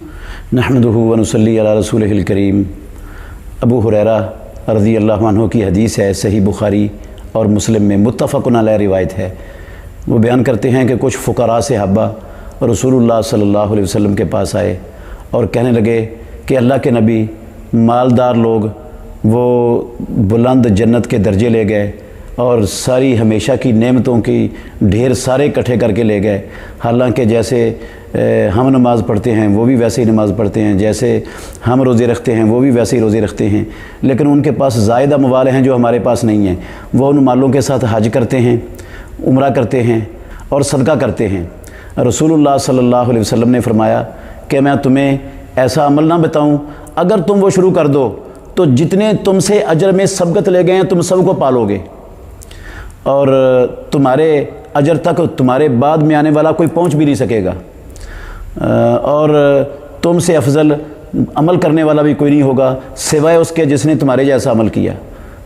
نحمدہ ونصلی علی رسولہ الکریم۔ ابو ہریرہ رضی اللہ عنہ کی حدیث ہے، صحیح بخاری اور مسلم میں متفق علیہ روایت ہے۔ وہ بیان کرتے ہیں کہ کچھ فقراء صحابہ رسول اللہ صلی اللہ علیہ وسلم کے پاس آئے اور کہنے لگے کہ اللہ کے نبی، مالدار لوگ وہ بلند جنت کے درجے لے گئے اور ساری ہمیشہ کی نعمتوں کی ڈھیر سارے اکٹھے کر کے لے گئے، حالانکہ جیسے ہم نماز پڑھتے ہیں وہ بھی ویسے ہی نماز پڑھتے ہیں، جیسے ہم روزے رکھتے ہیں وہ بھی ویسے ہی روزے رکھتے ہیں، لیکن ان کے پاس زائدہ اموال ہیں جو ہمارے پاس نہیں ہیں۔ وہ ان مالوں کے ساتھ حج کرتے ہیں، عمرہ کرتے ہیں اور صدقہ کرتے ہیں۔ رسول اللہ صلی اللہ علیہ وسلم نے فرمایا کہ میں تمہیں ایسا عمل نہ بتاؤں، اگر تم وہ شروع کر دو تو جتنے تم سے اجر میں سبقت لے گئے ہیں تم سب کو پالو گے، اور تمہارے اجر تک تمہارے بعد میں آنے والا کوئی پہنچ بھی نہیں سکے گا، اور تم سے افضل عمل کرنے والا بھی کوئی نہیں ہوگا سوائے اس کے جس نے تمہارے جیسا عمل کیا۔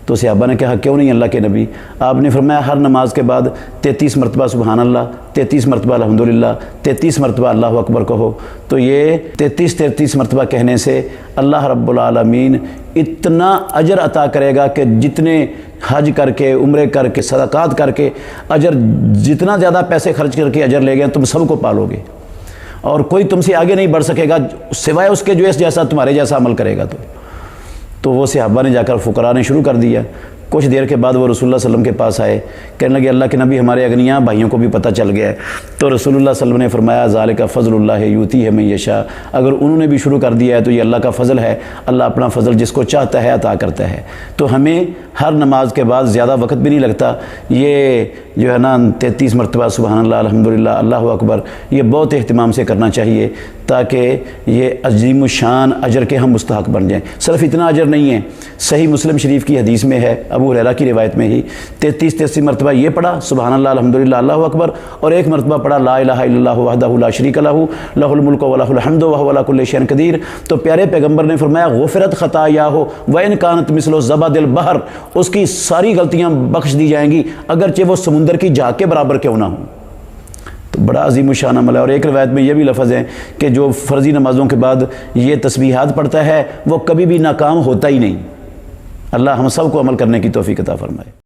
تو صحابہ نے کہا کیوں نہیں اللہ کے نبی؟ آپ نے فرمایا ہر نماز کے بعد 33 مرتبہ سبحان اللہ، 33 مرتبہ الحمدللہ، 33 مرتبہ اللہ اکبر کہو۔ تو یہ 33 مرتبہ کہنے سے اللہ رب العالمین اتنا اجر عطا کرے گا کہ جتنے حج کر کے، عمرے کر کے، صدقات کر کے اجر، جتنا زیادہ پیسے خرچ کر کے اجر لے گئے تم سب کو پالو گے، اور کوئی تم سے آگے نہیں بڑھ سکے گا سوائے اس کے جو اس جیسا تمہارے جیسا عمل کرے گا۔ تو وہ صحابہ نے جا کر فقراء نے شروع کر دیا۔ کچھ دیر کے بعد وہ رسول اللہ صلی اللہ علیہ وسلم کے پاس آئے، کہنے لگے اللہ کے نبی ہمارے اغنیاء بھائیوں کو بھی پتہ چل گیا ہے۔ تو رسول اللہ صلی اللہ علیہ وسلم نے فرمایا ذالک فضل اللہ یؤتیہ من یشاء، اگر انہوں نے بھی شروع کر دیا ہے تو یہ اللہ کا فضل ہے، اللہ اپنا فضل جس کو چاہتا ہے عطا کرتا ہے۔ تو ہمیں ہر نماز کے بعد زیادہ وقت بھی نہیں لگتا، یہ جو ہے نا 33 مرتبہ سبحان اللہ الحمدللہ اللہ اکبر، یہ بہت اہتمام سے کرنا چاہیے تاکہ یہ عظیم الشان اجر کے ہم مستحق بن جائیں۔ صرف اتنا اجر نہیں ہے، صحیح مسلم شریف کی حدیث میں ہے، ابو ہریرہ کی روایت میں ہی 33 مرتبہ یہ پڑھا سبحان اللہ الحمدللہ اللہ اکبر، اور ایک مرتبہ پڑھا لا الہ الا اللہ وحدہ لا شریک لہ لہ الملک و لہ الحمد وہو علی کل شیء قدیر۔ تو پیارے پیغمبر نے فرمایا غفرت خطایاہ وان کانت مثل زبد البحر، اس کی ساری غلطیاں بخش دی جائیں گی اگرچہ وہ سمندر کی جھاگ کے برابر کیوں نہ ہوں۔ تو بڑا عظیم الشان عمل ہے۔ اور ایک روایت میں یہ بھی لفظ ہے کہ جو فرضی نمازوں کے بعد یہ تسبیحات پڑھتا ہے وہ کبھی بھی ناکام ہوتا ہی نہیں۔ اللہ ہم سب کو عمل کرنے کی توفیق عطا فرمائے۔